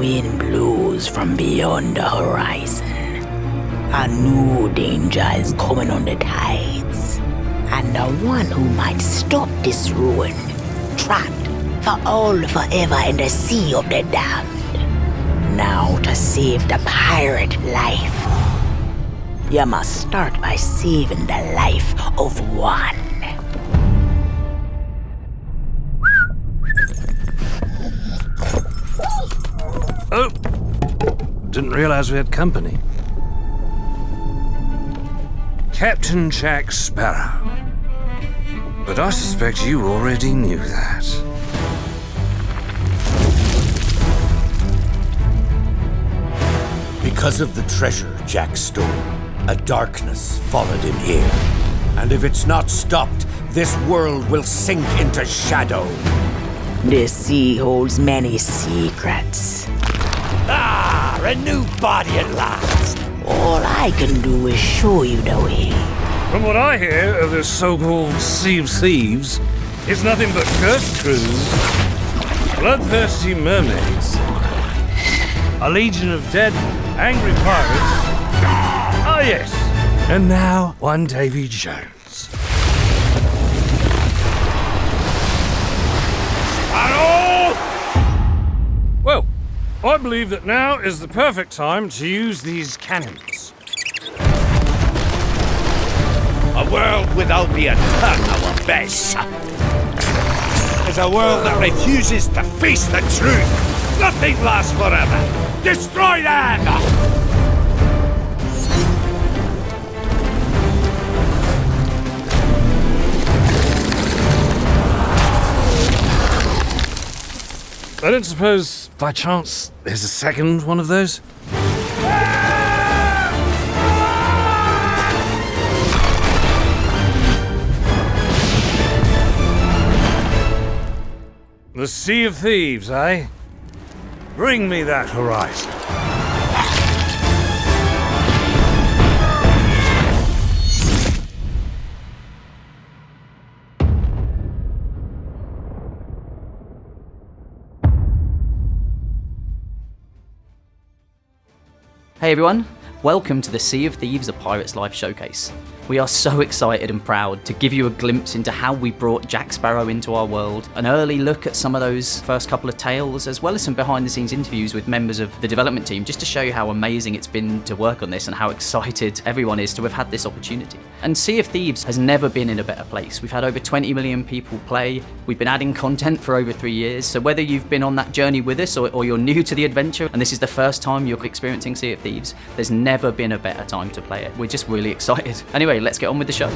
wind blows from beyond the horizon. A new danger is coming on the tides, and the one who might stop this ruin, trapped for all forever in the sea of the damned. Now to save the pirate life, you must start by saving the life of one. Oh, didn't realize we had company. Captain Jack Sparrow. But I suspect you already knew that. Because of the treasure Jack stole, a darkness followed him here. And if it's not stopped, this world will sink into shadow. This sea holds many secrets. Ah, a new body at last. All I can do is show you the way. From what I hear of this so-called Sea of Thieves, it's nothing but cursed crews, bloodthirsty mermaids, a legion of dead, angry pirates. Ah, yes. And now, one Davy Jones. Well, I believe that now is the perfect time to use these cannons. A world without the attack, our best. Is a world that refuses to face the truth. Nothing lasts forever. Destroy them! I don't suppose, by chance, there's a second one of those? The Sea of Thieves, eh? Bring me that horizon. Hey everyone, welcome to the Sea of Thieves, a Pirate's Life showcase. We are so excited and proud to give you a glimpse into how we brought Jack Sparrow into our world, an early look at some of those first couple of tales, as well as some behind the scenes interviews with members of the development team, just to show you how amazing it's been to work on this and how excited everyone is to have had this opportunity. And Sea of Thieves has never been in a better place. We've had over 20 million people play, we've been adding content for over 3 years, so whether you've been on that journey with us or you're new to the adventure and this is the first time you're experiencing Sea of Thieves, there's never been a better time to play it. We're just really excited. Anyway, let's get on with the show.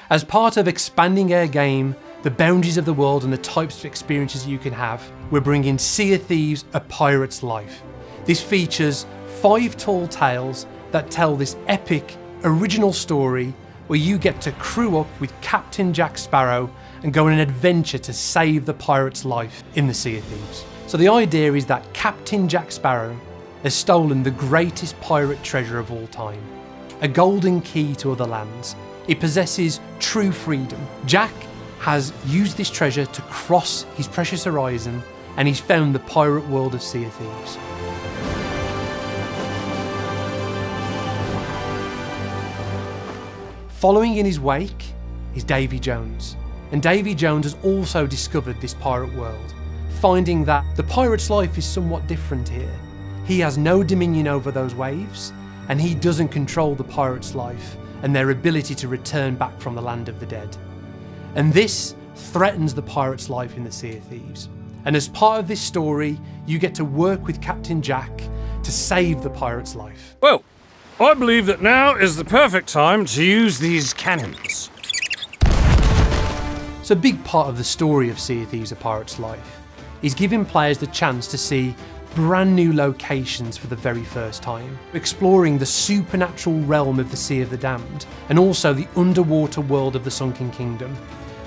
As part of expanding our game, the boundaries of the world and the types of experiences you can have, we're bringing Sea of Thieves, a Pirate's Life. This features 5 tall tales that tell this epic, original story where you get to crew up with Captain Jack Sparrow and go on an adventure to save the pirate's life in the Sea of Thieves. So the idea is that Captain Jack Sparrow has stolen the greatest pirate treasure of all time, a golden key to other lands. It possesses true freedom. Jack has used this treasure to cross his precious horizon, and he's found the pirate world of Sea of Thieves. Following in his wake is Davy Jones, and Davy Jones has also discovered this pirate world, finding that the pirate's life is somewhat different here. He has no dominion over those waves, and he doesn't control the pirate's life and their ability to return back from the land of the dead. And this threatens the pirate's life in the Sea of Thieves. And as part of this story, you get to work with Captain Jack to save the pirate's life. Well, I believe that now is the perfect time to use these cannons. So a big part of the story of Sea of Thieves, a Pirate's Life, is giving players the chance to see brand new locations for the very first time, exploring the supernatural realm of the Sea of the Damned, and also the underwater world of the Sunken Kingdom.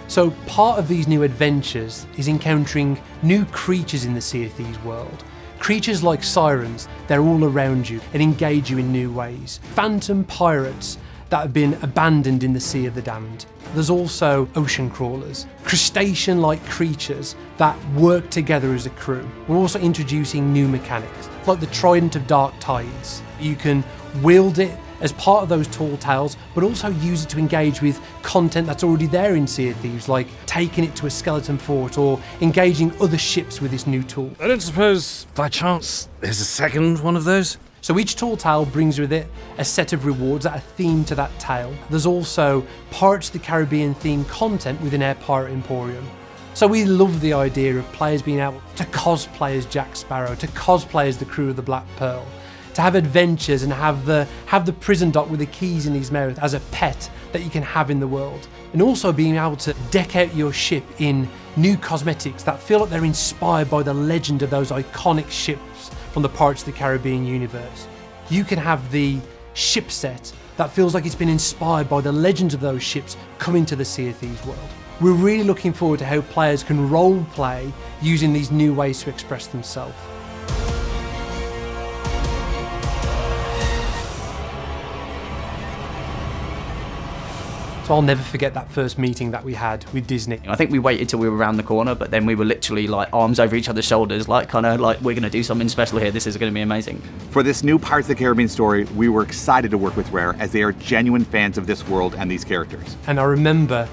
So part of these new adventures is encountering new creatures in the Sea of Thieves world. Creatures like sirens, they're all around you and engage you in new ways. Phantom pirates that have been abandoned in the Sea of the Damned. There's also ocean crawlers, crustacean-like creatures that work together as a crew. We're also introducing new mechanics, like the Trident of Dark Tides. You can wield it as part of those tall tales, but also use it to engage with content that's already there in Sea of Thieves, like taking it to a skeleton fort or engaging other ships with this new tool. I don't suppose, by chance, there's a second one of those? So each tall tale brings with it a set of rewards that are themed to that tale. There's also Pirates of the Caribbean themed content within our Pirate Emporium. So we love the idea of players being able to cosplay as Jack Sparrow, to cosplay as the crew of the Black Pearl, to have adventures and have the prison dock with the keys in his mouth as a pet that you can have in the world. And also being able to deck out your ship in new cosmetics that feel like they're inspired by the legend of those iconic ships from the Pirates of the Caribbean universe. You can have the ship set that feels like it's been inspired by the legends of those ships coming to the Sea of Thieves world. We're really looking forward to how players can role play using these new ways to express themselves. So I'll never forget that first meeting that we had with Disney. I think we waited till we were around the corner, but then we were literally like arms over each other's shoulders, like kind of like, we're going to do something special here. This is going to be amazing. For this new Pirates of the Caribbean story, we were excited to work with Rare as they are genuine fans of this world and these characters. And I remember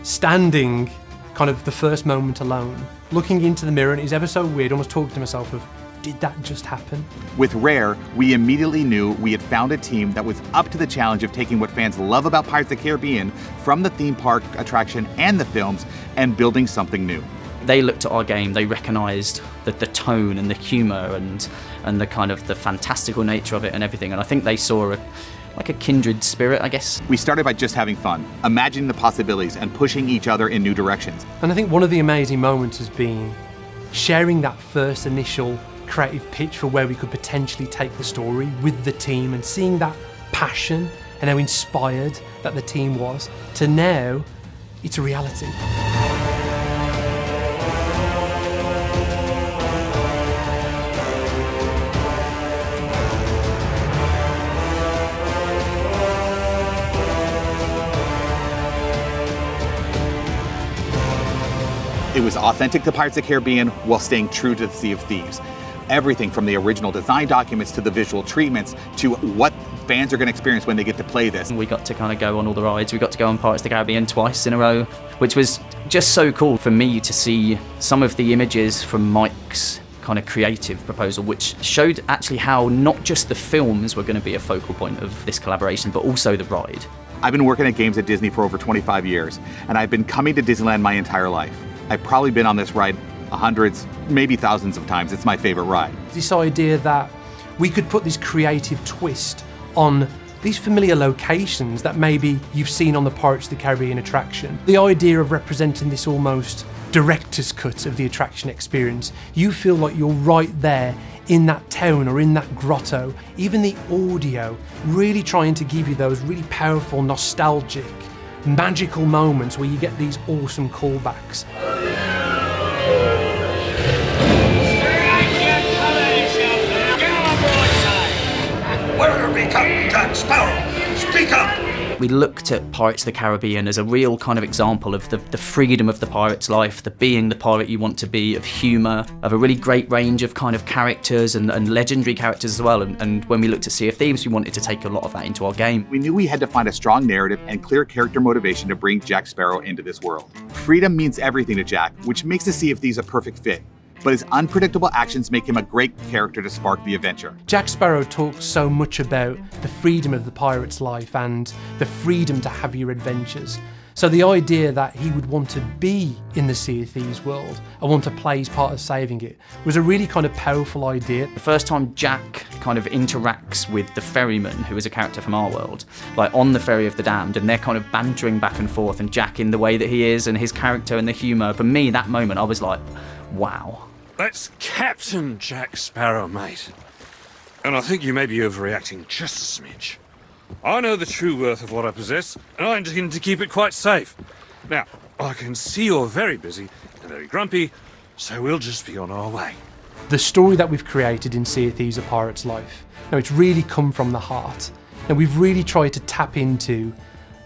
standing kind of the first moment alone, looking into the mirror, and it was ever so weird, almost talking to myself of, did that just happen? With Rare, we immediately knew we had found a team that was up to the challenge of taking what fans love about Pirates of the Caribbean from the theme park attraction and the films and building something new. They looked at our game, they recognised the tone and the humour and the kind of the fantastical nature of it and everything, and I think they saw like a kindred spirit, I guess. We started by just having fun, imagining the possibilities and pushing each other in new directions. And I think one of the amazing moments has been sharing that first initial creative pitch for where we could potentially take the story with the team and seeing that passion and how inspired that the team was, to now it's a reality. It was authentic to Pirates of the Caribbean while staying true to the Sea of Thieves. Everything from the original design documents to the visual treatments to what fans are going to experience when they get to play this. We got to kind of go on all the rides. We got to go on Pirates of the Caribbean twice in a row, which was just so cool for me to see some of the images from Mike's kind of creative proposal, which showed actually how not just the films were going to be a focal point of this collaboration, but also the ride. I've been working at games at Disney for over 25 years, and I've been coming to Disneyland my entire life. I've probably been on this ride hundreds, maybe thousands of times. It's my favorite ride. This idea that we could put this creative twist on these familiar locations that maybe you've seen on the Pirates of the Caribbean attraction. The idea of representing this almost director's cut of the attraction experience. You feel like you're right there in that town or in that grotto. Even the audio really trying to give you those really powerful, nostalgic, magical moments where you get these awesome callbacks. Where are we coming, Jack Sparrow? Speak up! We looked at Pirates of the Caribbean as a real kind of example of the freedom of the pirate's life, the being the pirate you want to be, of humour, of a really great range of kind of characters and legendary characters as well. And when we looked at Sea of Thieves, we wanted to take a lot of that into our game. We knew we had to find a strong narrative and clear character motivation to bring Jack Sparrow into this world. Freedom means everything to Jack, which makes the Sea of Thieves a perfect fit. But his unpredictable actions make him a great character to spark the adventure. Jack Sparrow talks so much about the freedom of the pirate's life and the freedom to have your adventures. So the idea that he would want to be in the Sea of Thieves world and want to play his part of saving it was a really kind of powerful idea. The first time Jack kind of interacts with the ferryman, who is a character from our world, like on the Ferry of the Damned, and they're kind of bantering back and forth, and Jack in the way that he is and his character and the humour, for me, that moment, I was like, wow. That's Captain Jack Sparrow, mate. And I think you may be overreacting just a smidge. I know the true worth of what I possess, and I intend to keep it quite safe. Now, I can see you're very busy and very grumpy, so we'll just be on our way. The story that we've created in Sea of Thieves: A Pirate's Life, now it's really come from the heart. And we've really tried to tap into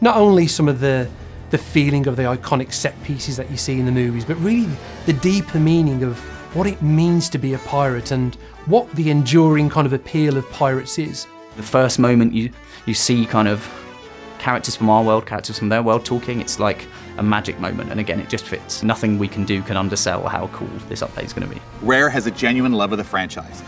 not only some of the feeling of the iconic set pieces that you see in the movies, but really the deeper meaning of what it means to be a pirate and what the enduring kind of appeal of pirates is. The first moment you see kind of characters from our world, characters from their world talking, it's like a magic moment, and again, it just fits. Nothing we can do can undersell how cool this update is going to be. Rare has a genuine love of the franchise,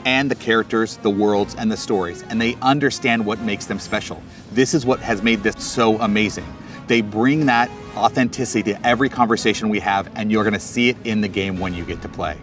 and the characters, the worlds, and the stories, and they understand what makes them special. This is what has made this so amazing. They bring that authenticity to every conversation we have, and you're gonna see it in the game when you get to play.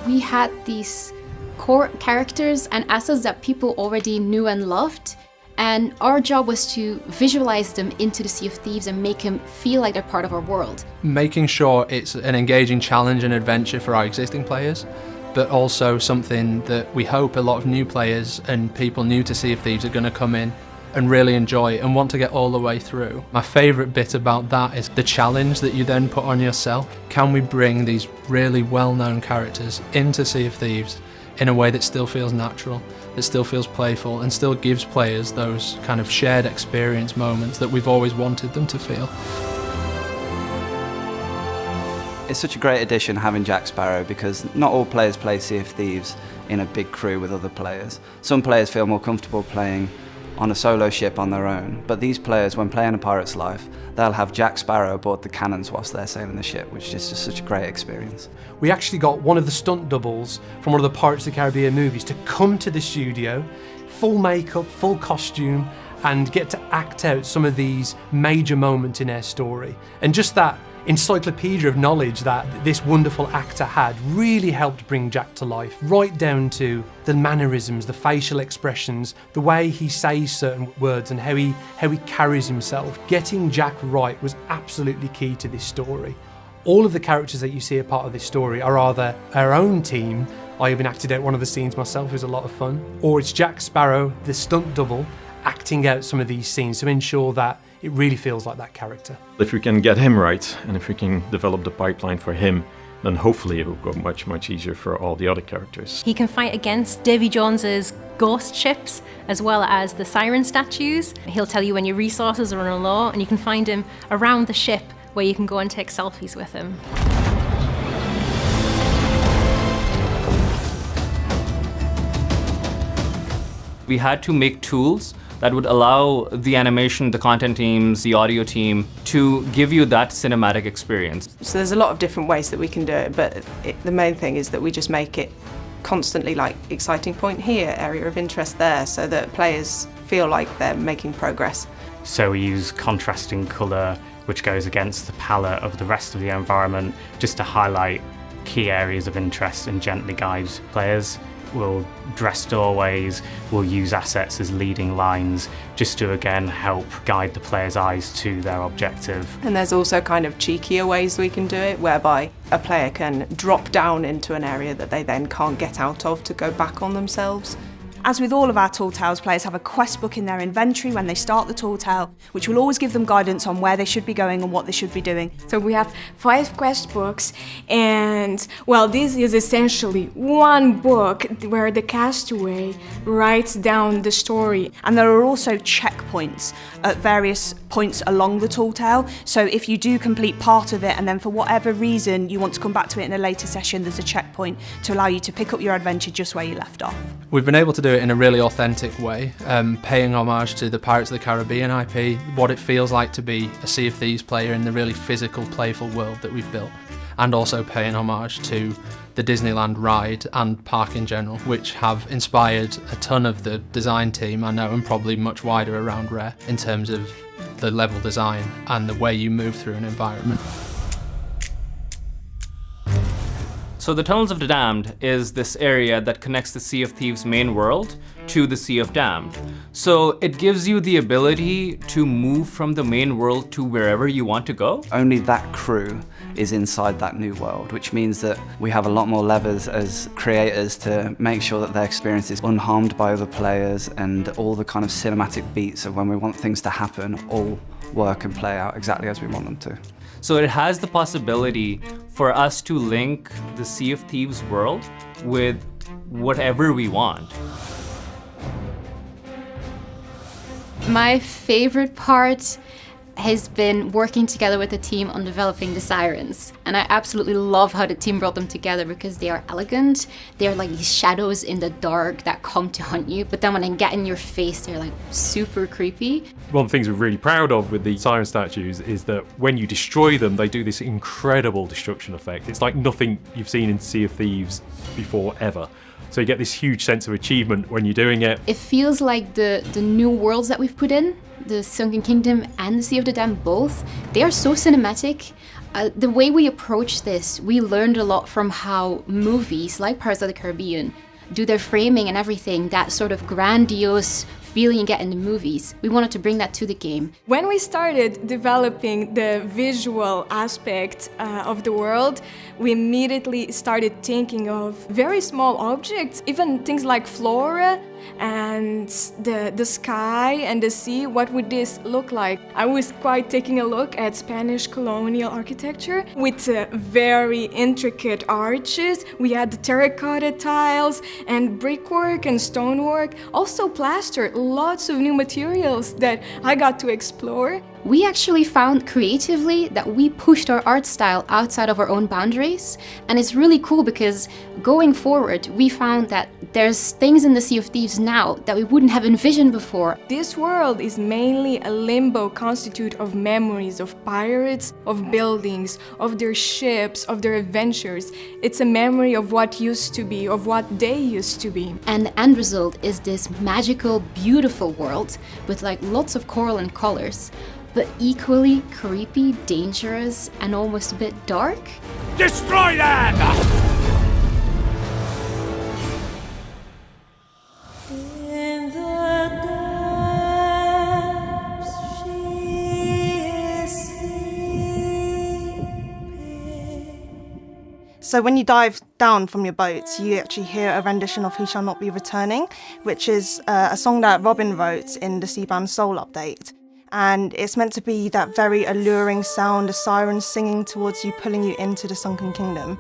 We had these core characters and assets that people already knew and loved, and our job was to visualize them into the Sea of Thieves and make them feel like they're part of our world. Making sure it's an engaging challenge and adventure for our existing players, but also something that we hope a lot of new players and people new to Sea of Thieves are going to come in and really enjoy and want to get all the way through. My favourite bit about that is the challenge that you then put on yourself. Can we bring these really well-known characters into Sea of Thieves in a way that still feels natural, that still feels playful, and still gives players those kind of shared experience moments that we've always wanted them to feel? It's such a great addition having Jack Sparrow, because not all players play Sea of Thieves in a big crew with other players. Some players feel more comfortable playing on a solo ship on their own, but these players, when playing A Pirate's Life, they'll have Jack Sparrow aboard the cannons whilst they're sailing the ship, which is just such a great experience. We actually got one of the stunt doubles from one of the Pirates of the Caribbean movies to come to the studio, full makeup, full costume, and get to act out some of these major moments in our story. And just that encyclopedia of knowledge that this wonderful actor had really helped bring Jack to life, right down to the mannerisms, the facial expressions, the way he says certain words and how he carries himself. Getting Jack right was absolutely key to this story. All of the characters that you see a part of this story are either our own team, I even acted out one of the scenes myself, it was a lot of fun, or it's Jack Sparrow, the stunt double, acting out some of these scenes to ensure that it really feels like that character. If we can get him right, and if we can develop the pipeline for him, then hopefully it will go much, much easier for all the other characters. He can fight against Davy Jones's ghost ships, as well as the siren statues. He'll tell you when your resources are on low, and you can find him around the ship where you can go and take selfies with him. We had to make tools that would allow the animation, the content teams, the audio team to give you that cinematic experience. So there's a lot of different ways that we can do it, but the main thing is that we just make it constantly like exciting point here, area of interest there, so that players feel like they're making progress. So we use contrasting colour which goes against the palette of the rest of the environment just to highlight key areas of interest and gently guide players. We'll dress doorways, we'll use assets as leading lines just to again help guide the player's eyes to their objective. And there's also kind of cheekier ways we can do it, whereby a player can drop down into an area that they then can't get out of to go back on themselves. As with all of our Tall Tales, players have a quest book in their inventory when they start the Tall Tale, which will always give them guidance on where they should be going and what they should be doing. So we have 5 quest books, and well, this is essentially one book where the castaway writes down the story. And there are also checkpoints at various points along the Tall Tale, so if you do complete part of it and then for whatever reason you want to come back to it in a later session, there's a checkpoint to allow you to pick up your adventure just where you left off. We've been able to do it in a really authentic way, paying homage to the Pirates of the Caribbean IP, what it feels like to be a Sea of Thieves player in the really physical, playful world that we've built, and also paying homage to the Disneyland ride and park in general, which have inspired a ton of the design team I know, and probably much wider around Rare, in terms of the level design and the way you move through an environment. So the Tunnels of the Damned is this area that connects the Sea of Thieves main world to the Sea of Damned. So it gives you the ability to move from the main world to wherever you want to go. Only that crew is inside that new world, which means that we have a lot more levers as creators to make sure that their experience is unharmed by other players, and all the kind of cinematic beats of when we want things to happen all work and play out exactly as we want them to. So it has the possibility for us to link the Sea of Thieves world with whatever we want. My favorite part has been working together with the team on developing the sirens. And I absolutely love how the team brought them together because they are elegant. They're like these shadows in the dark that come to hunt you, but then when they get in your face, they're like super creepy. One of the things we're really proud of with the siren statues is that when you destroy them, they do this incredible destruction effect. It's like nothing you've seen in Sea of Thieves before ever. So you get this huge sense of achievement when you're doing it. It feels like the new worlds that we've put in, the Sunken Kingdom and the Sea of the Damned both, they are so cinematic. The way we approach this, we learned a lot from how movies like Pirates of the Caribbean do their framing and everything, that sort of grandiose feeling you get in the movies. We wanted to bring that to the game. When we started developing the visual aspect of the world, we immediately started thinking of very small objects, even things like flora and the sky and the sea. What would this look like? I was quite taking a look at Spanish colonial architecture with very intricate arches. We had the terracotta tiles and brickwork and stonework, also plaster, lots of new materials that I got to explore. We actually found creatively that we pushed our art style outside of our own boundaries, and it's really cool because going forward we found that there's things in the Sea of Thieves now that we wouldn't have envisioned before. This world is mainly a limbo constitute of memories of pirates, of buildings, of their ships, of their adventures. It's a memory of what used to be, of what they used to be. And the end result is this magical, beautiful world with like lots of coral and colors, but equally creepy, dangerous, and almost a bit dark. Destroy them! So when you dive down from your boat, you actually hear a rendition of He Shall Not Be Returning, which is a song that Robin wrote in the Seabound Soul update. And it's meant to be that very alluring sound, a siren singing towards you, pulling you into the Sunken Kingdom.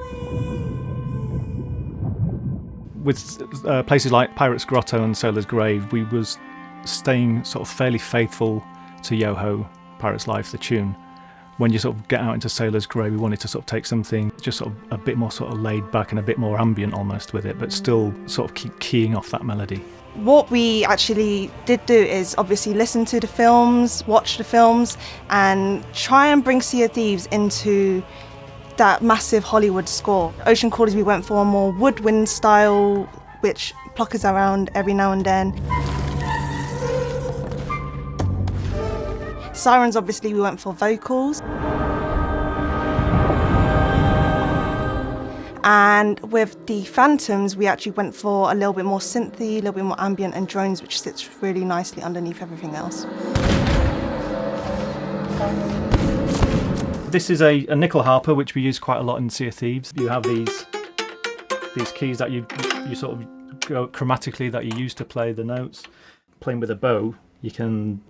With places like Pirate's Grotto and Sailor's Grave, we was staying sort of fairly faithful to Yo-Ho, Pirate's Life, the tune. When you sort of get out into Sailor's Grave, we wanted to sort of take something just sort of a bit more sort of laid back and a bit more ambient almost with it, but still sort of keep keying off that melody. What we actually did do is obviously listen to the films, watch the films, and try and bring Sea of Thieves into that massive Hollywood score. Ocean Crawlers, we went for a more woodwind style, which pluckers around every now and then. Sirens, obviously, we went for vocals. And with the Phantoms, we actually went for a little bit more synthy, a little bit more ambient, and drones, which sits really nicely underneath everything else. This is a nickel harper, which we use quite a lot in Sea of Thieves. You have these keys that you sort of go chromatically that you use to play the notes. Playing with a bow, you can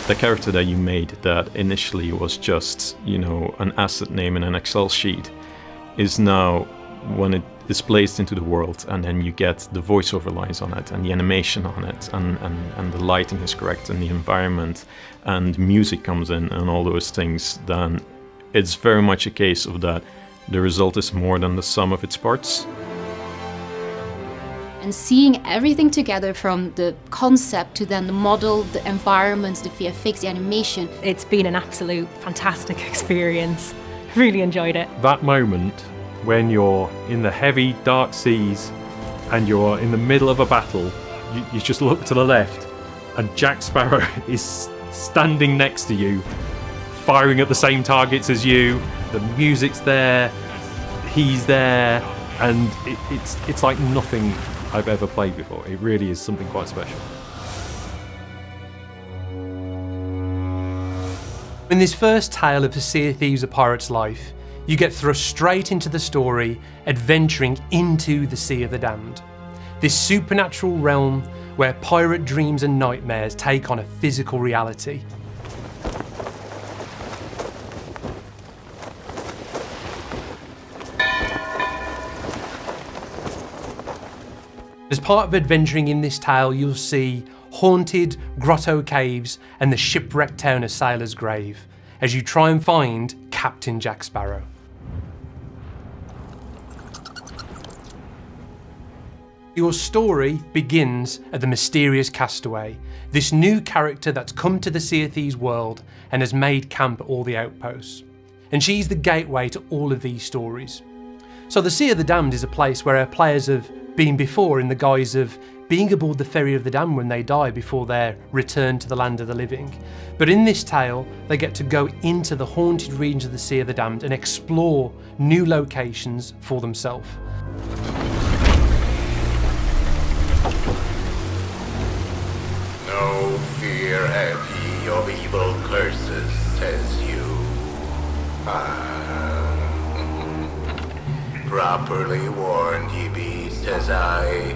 the character that you made that initially was just, an asset name in an Excel sheet is now, when it is placed into the world and then you get the voiceover lines on it and the animation on it and the lighting is correct and the environment and music comes in and all those things, then it's very much a case of that the result is more than the sum of its parts. And seeing everything together from the concept to then the model, the environments, the VFX, the animation. It's been an absolute fantastic experience. Really enjoyed it. That moment when you're in the heavy, dark seas and you're in the middle of a battle, you just look to the left and Jack Sparrow is standing next to you, firing at the same targets as you, The music's there, he's there, and it's like nothing I've ever played before. It really is something quite special. In this first tale of the Sea of Thieves: A Pirate's Life, you get thrust straight into the story, adventuring into the Sea of the Damned. This supernatural realm where pirate dreams and nightmares take on a physical reality. As part of adventuring in this tale, you'll see haunted grotto caves and the shipwrecked town of Sailor's Grave as you try and find Captain Jack Sparrow. Your story begins at the mysterious Castaway, this new character that's come to the Sea of Thieves world and has made camp at all the outposts. And she's the gateway to all of these stories. So the Sea of the Damned is a place where our players have been before in the guise of being aboard the Ferry of the Damned when they die before their return to the land of the living. But in this tale, they get to go into the haunted regions of the Sea of the Damned and explore new locations for themselves. No fear have ye of evil curses, says you. Properly warned ye be, says I.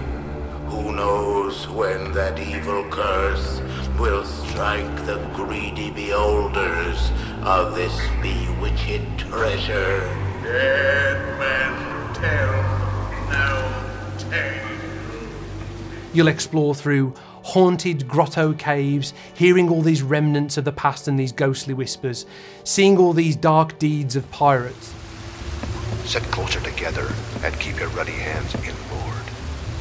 Who knows when that evil curse will strike the greedy beholders of this bewitched treasure? Dead men tell no tale. You'll explore through haunted grotto caves, hearing all these remnants of the past and these ghostly whispers, seeing all these dark deeds of pirates. Sit closer together and keep your ruddy hands inboard.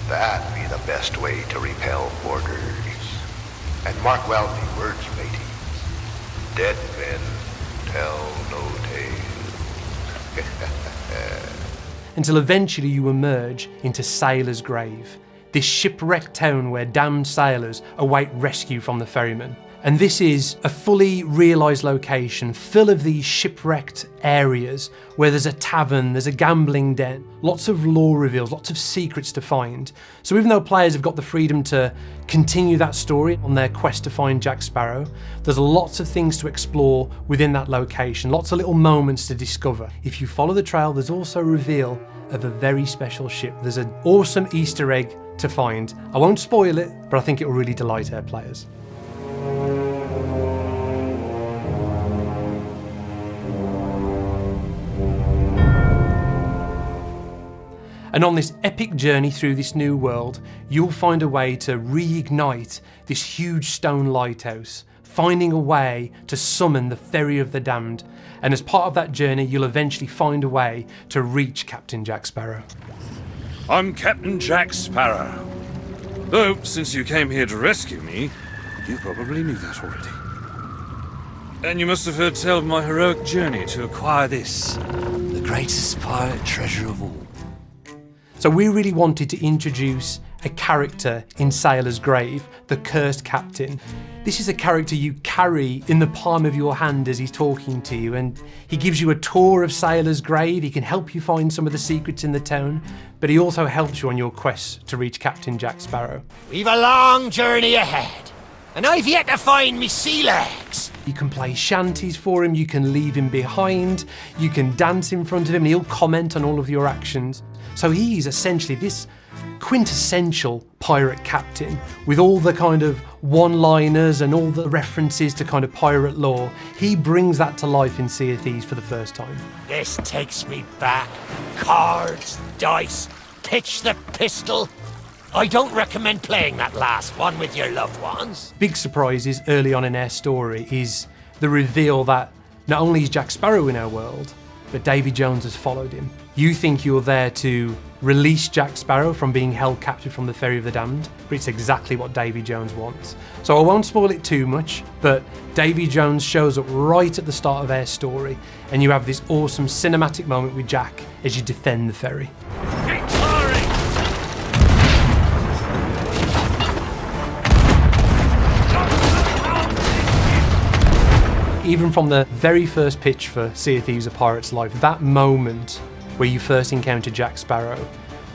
That be the best way to repel boarders. And mark well me words, mateys. Dead men tell no tales. Until eventually you emerge into Sailor's Grave, this shipwrecked town where damned sailors await rescue from the ferryman. And this is a fully realised location full of these shipwrecked areas where there's a tavern, there's a gambling den, lots of lore reveals, lots of secrets to find. So even though players have got the freedom to continue that story on their quest to find Jack Sparrow, there's lots of things to explore within that location, lots of little moments to discover. If you follow the trail, there's also a reveal of a very special ship. There's an awesome Easter egg to find. I won't spoil it, but I think it will really delight our players. And on this epic journey through this new world, you'll find a way to reignite this huge stone lighthouse, finding a way to summon the Ferry of the Damned. And as part of that journey, you'll eventually find a way to reach Captain Jack Sparrow. I'm Captain Jack Sparrow. Though, since you came here to rescue me, you probably knew that already. And you must have heard tell of my heroic journey to acquire this, the greatest pirate treasure of all. So we really wanted to introduce a character in Sailor's Grave, the Cursed Captain. This is a character you carry in the palm of your hand as he's talking to you, and he gives you a tour of Sailor's Grave. He can help you find some of the secrets in the town, but he also helps you on your quest to reach Captain Jack Sparrow. We've a long journey ahead, and I've yet to find me sea legs. You can play shanties for him, you can leave him behind, you can dance in front of him, and he'll comment on all of your actions. So he's essentially this quintessential pirate captain with all the kind of one-liners and all the references to kind of pirate lore. He brings that to life in Sea of Thieves for the first time. This takes me back. Cards, dice, pitch the pistol. I don't recommend playing that last one with your loved ones. Big surprises early on in our story is the reveal that not only is Jack Sparrow in our world, but Davy Jones has followed him. You think you're there to release Jack Sparrow from being held captive from the Ferry of the Damned, but it's exactly what Davy Jones wants. So I won't spoil it too much, but Davy Jones shows up right at the start of our story, and you have this awesome cinematic moment with Jack as you defend the ferry. Even from the very first pitch for Sea of Thieves: A Pirate's Life, that moment where you first encounter Jack Sparrow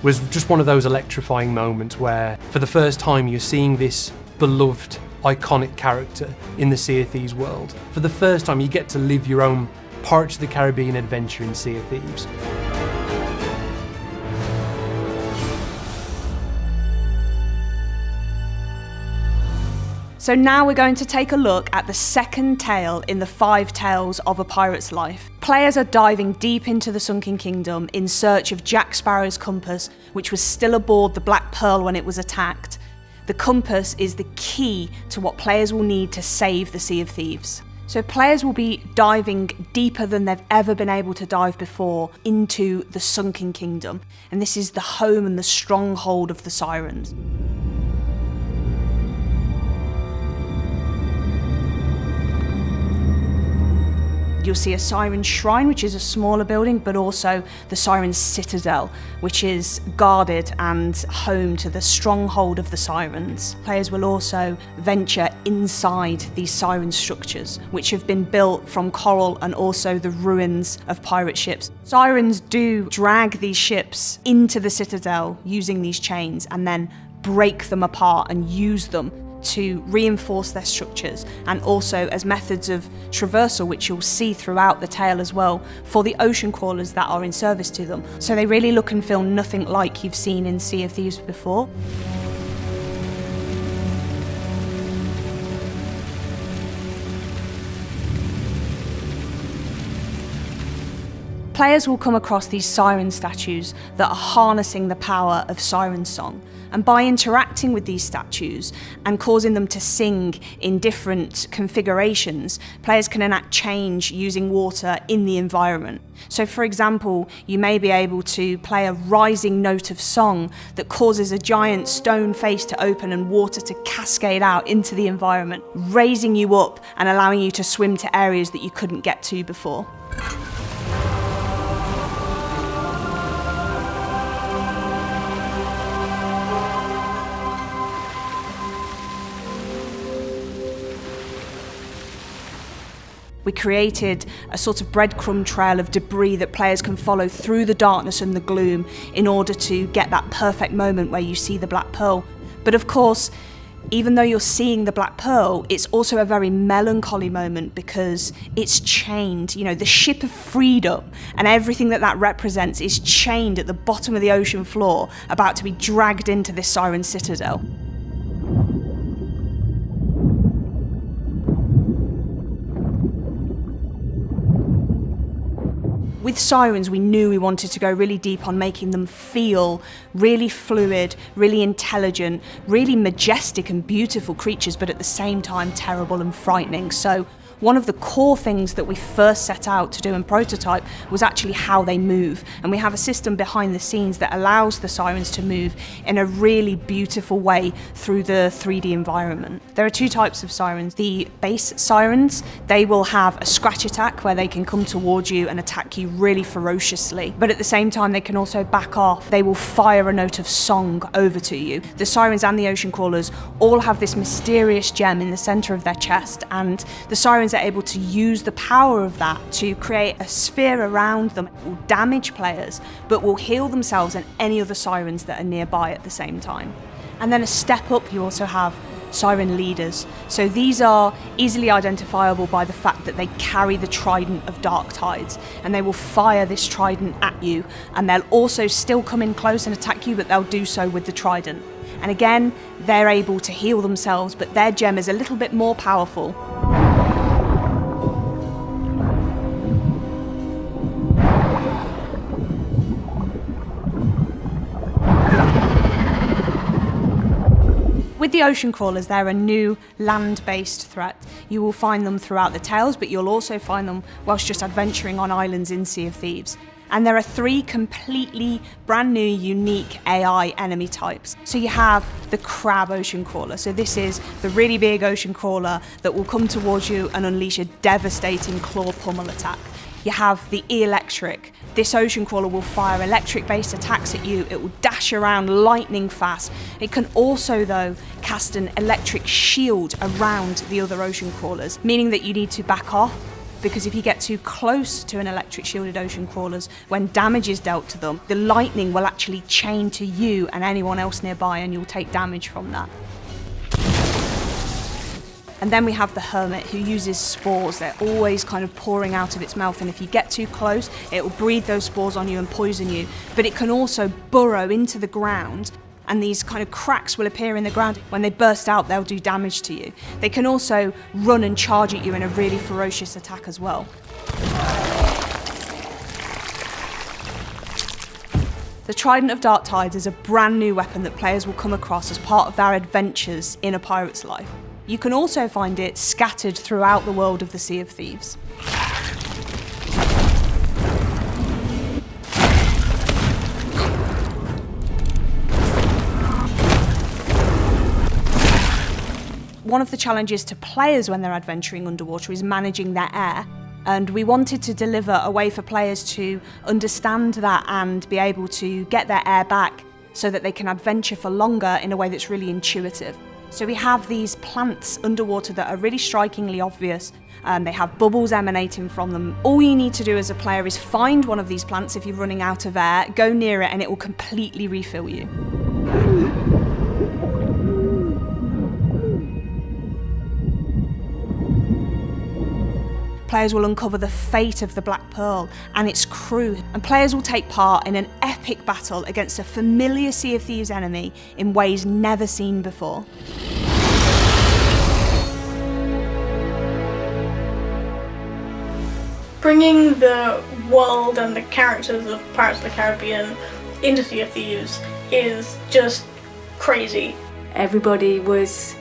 was just one of those electrifying moments where, for the first time, you're seeing this beloved, iconic character in the Sea of Thieves world. For the first time, you get to live your own Pirates of the Caribbean adventure in Sea of Thieves. So now we're going to take a look at the second tale in the 5 tales of A Pirate's Life. Players are diving deep into the Sunken Kingdom in search of Jack Sparrow's compass, which was still aboard the Black Pearl when it was attacked. The compass is the key to what players will need to save the Sea of Thieves. So players will be diving deeper than they've ever been able to dive before into the Sunken Kingdom, and this is the home and the stronghold of the Sirens. You'll see a Siren Shrine, which is a smaller building, but also the Siren Citadel, which is guarded and home to the stronghold of the Sirens. Players will also venture inside these Siren structures, which have been built from coral and also the ruins of pirate ships. Sirens do drag these ships into the Citadel using these chains and then break them apart and use them to reinforce their structures, and also as methods of traversal, which you'll see throughout the tale as well, for the ocean crawlers that are in service to them. So they really look and feel nothing like you've seen in Sea of Thieves before. Players will come across these siren statues that are harnessing the power of siren song, and by interacting with these statues and causing them to sing in different configurations, players can enact change using water in the environment. So for example, you may be able to play a rising note of song that causes a giant stone face to open and water to cascade out into the environment, raising you up and allowing you to swim to areas that you couldn't get to before. We created a sort of breadcrumb trail of debris that players can follow through the darkness and the gloom in order to get that perfect moment where you see the Black Pearl. But of course, even though you're seeing the Black Pearl, it's also a very melancholy moment because it's chained. You know, the ship of freedom and everything that represents is chained at the bottom of the ocean floor, about to be dragged into this Siren Citadel. With Sirens, we knew we wanted to go really deep on making them feel really fluid, really intelligent, really majestic and beautiful creatures, but at the same time terrible and frightening. So one of the core things that we first set out to do in prototype was actually how they move. And we have a system behind the scenes that allows the Sirens to move in a really beautiful way through the 3D environment. There are 2 types of Sirens. The base Sirens, they will have a scratch attack where they can come towards you and attack you really ferociously. But at the same time, they can also back off. They will fire a note of song over to you. The Sirens and the Ocean Crawlers all have this mysterious gem in the center of their chest, and the Sirens are able to use the power of that to create a sphere around them. It will damage players, but will heal themselves and any other Sirens that are nearby at the same time. And then a step up, you also have Siren Leaders. So these are easily identifiable by the fact that they carry the Trident of Dark Tides, and they will fire this Trident at you, and they'll also still come in close and attack you, but they'll do so with the Trident. And again, they're able to heal themselves, but their gem is a little bit more powerful. With the Ocean Crawlers, they're a new land-based threat. You will find them throughout the tales, but you'll also find them whilst just adventuring on islands in Sea of Thieves. And there are 3 completely brand new, unique AI enemy types. So you have the Crab Ocean Crawler. So this is the really big ocean crawler that will come towards you and unleash a devastating claw pummel attack. You have the electric. This ocean crawler will fire electric-based attacks at you. It will dash around lightning fast. It can also, though, cast an electric shield around the other ocean crawlers, meaning that you need to back off, because if you get too close to an electric shielded ocean crawlers, when damage is dealt to them, the lightning will actually chain to you and anyone else nearby, and you'll take damage from that. And then we have the hermit, who uses spores. They're always kind of pouring out of its mouth, and if you get too close, it will breathe those spores on you and poison you. But it can also burrow into the ground, and these kind of cracks will appear in the ground. When they burst out, they'll do damage to you. They can also run and charge at you in a really ferocious attack as well. The Trident of Dark Tides is a brand new weapon that players will come across as part of their adventures in a pirate's life. You can also find it scattered throughout the world of the Sea of Thieves. One of the challenges to players when they're adventuring underwater is managing their air. And we wanted to deliver a way for players to understand that and be able to get their air back so that they can adventure for longer in a way that's really intuitive. So we have these plants underwater that are really strikingly obvious. They have bubbles emanating from them. All you need to do as a player is find one of these plants if you're running out of air, go near it, and it will completely refill you. Players will uncover the fate of the Black Pearl and its crew, and players will take part in an epic battle against a familiar Sea of Thieves enemy in ways never seen before. Bringing the world and the characters of Pirates of the Caribbean into Sea of Thieves is just crazy. Everybody was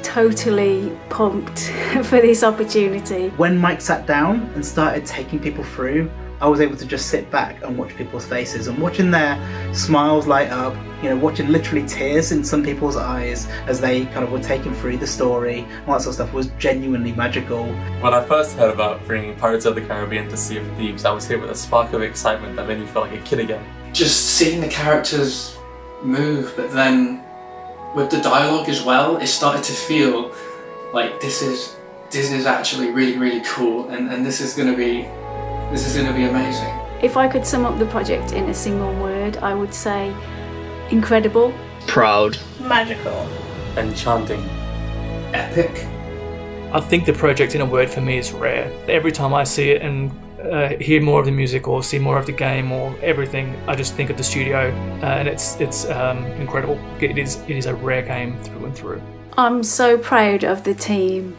totally pumped for this opportunity. When Mike sat down and started taking people through, I was able to just sit back and watch people's faces and watching their smiles light up, you know, watching literally tears in some people's eyes as they kind of were taken through the story and all that sort of stuff was genuinely magical. When I first heard about bringing Pirates of the Caribbean to Sea of Thieves, I was hit with a spark of excitement that made me feel like a kid again. Just seeing the characters move, but then with the dialogue as well, it started to feel like this is actually really, really cool, and this is gonna be amazing. If I could sum up the project in a single word, I would say incredible, Proud, magical, enchanting, epic. I think the project in a word for me is rare. Every time I see it and hear more of the music or see more of the game or everything, I just think of the studio, and it's incredible. It is a rare game through and through. I'm so proud of the team.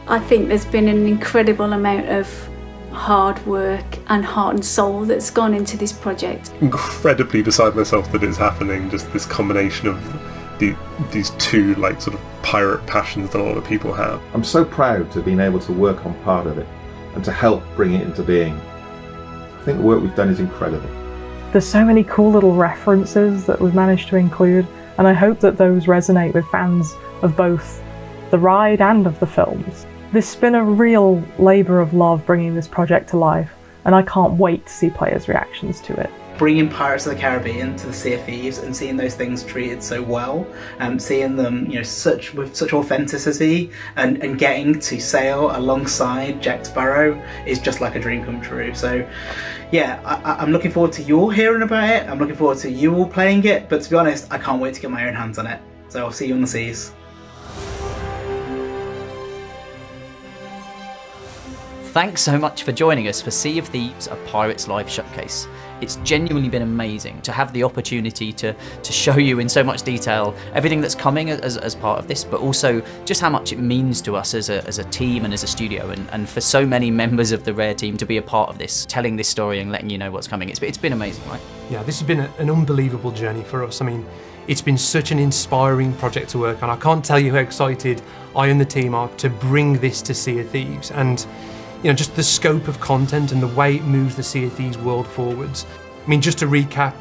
I think there's been an incredible amount of hard work and heart and soul that's gone into this project. Incredibly beside myself that it's happening, just this combination of these two like sort of pirate passions that a lot of people have. I'm so proud to have been able to work on part of it and to help bring it into being. I think the work we've done is incredible. There's so many cool little references that we've managed to include, and I hope that those resonate with fans of both the ride and of the films. This has been a real labour of love bringing this project to life, and I can't wait to see players' reactions to it. Bringing Pirates of the Caribbean to the Sea of Thieves and seeing those things treated so well, and seeing them, you know, with such authenticity, and getting to sail alongside Jack Sparrow is just like a dream come true. So, yeah, I'm looking forward to you all hearing about it. I'm looking forward to you all playing it. But to be honest, I can't wait to get my own hands on it. So I'll see you on the seas. Thanks so much for joining us for Sea of Thieves, a Pirates Live showcase. It's genuinely been amazing to have the opportunity to show you in so much detail everything that's coming as part of this, but also just how much it means to us as a team and as a studio, and for so many members of the Rare team to be a part of this, telling this story and letting you know what's coming. It's been amazing, right? Yeah, this has been an unbelievable journey for us. I mean, it's been such an inspiring project to work on. I can't tell you how excited I and the team are to bring this to Sea of Thieves, and you know, just the scope of content and the way it moves the Sea of Thieves world forwards. I mean, just to recap,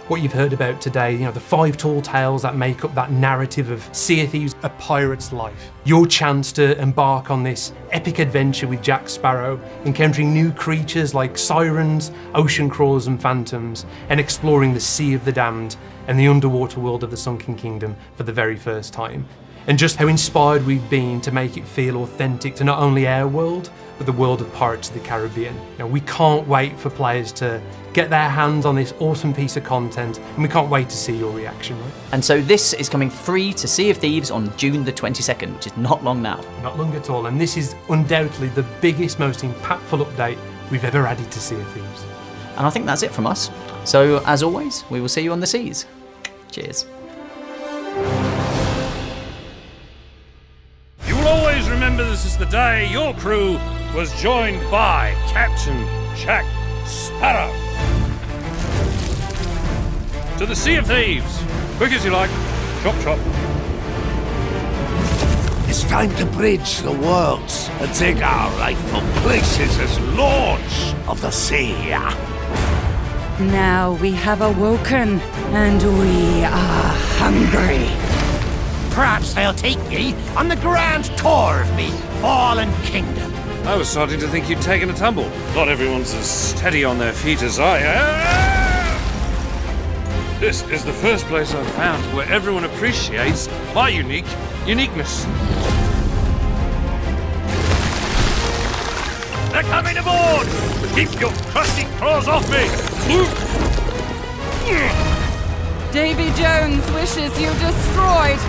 what you've heard about today, the 5 tall tales that make up that narrative of Sea of Thieves, A Pirate's Life. Your chance to embark on this epic adventure with Jack Sparrow, encountering new creatures like sirens, ocean crawlers and phantoms, and exploring the Sea of the Damned and the underwater world of the Sunken Kingdom for the very first time. And just how inspired we've been to make it feel authentic to not only our world, but the world of Pirates of the Caribbean. We can't wait for players to get their hands on this awesome piece of content, and we can't wait to see your reaction. Right? And so this is coming free to Sea of Thieves on June the 22nd, which is not long now. Not long at all, and this is undoubtedly the biggest, most impactful update we've ever added to Sea of Thieves. And I think that's it from us. So as always, we will see you on the seas. Cheers. You will always remember this is the day your crew was joined by Captain Jack Sparrow. To the Sea of Thieves. Quick as you like. Chop, chop. It's time to bridge the worlds and take our rightful places as lords of the sea. Now we have awoken, and we are hungry. Perhaps I'll take ye on the grand tour of me fallen kingdom. I was starting to think you'd taken a tumble. Not everyone's as steady on their feet as I am. This is the first place I've found where everyone appreciates my uniqueness. They're coming aboard! Keep your crusty claws off me! Davy Jones wishes you destroyed,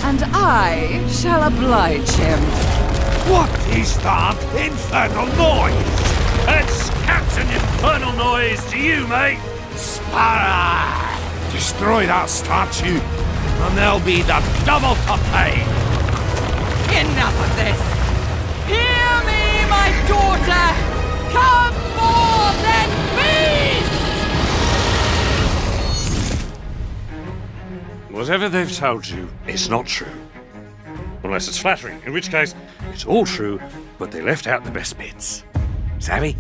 and I shall oblige him. What is that infernal noise? That's Captain Infernal Noise to you, mate! Sparrow! Destroy that statue, and there'll be the double to pay! Enough of this! Hear me, my daughter! Come more than beast! Whatever they've told you, it's not true. Unless it's flattering, in which case, it's all true, but they left out the best bits. Savvy?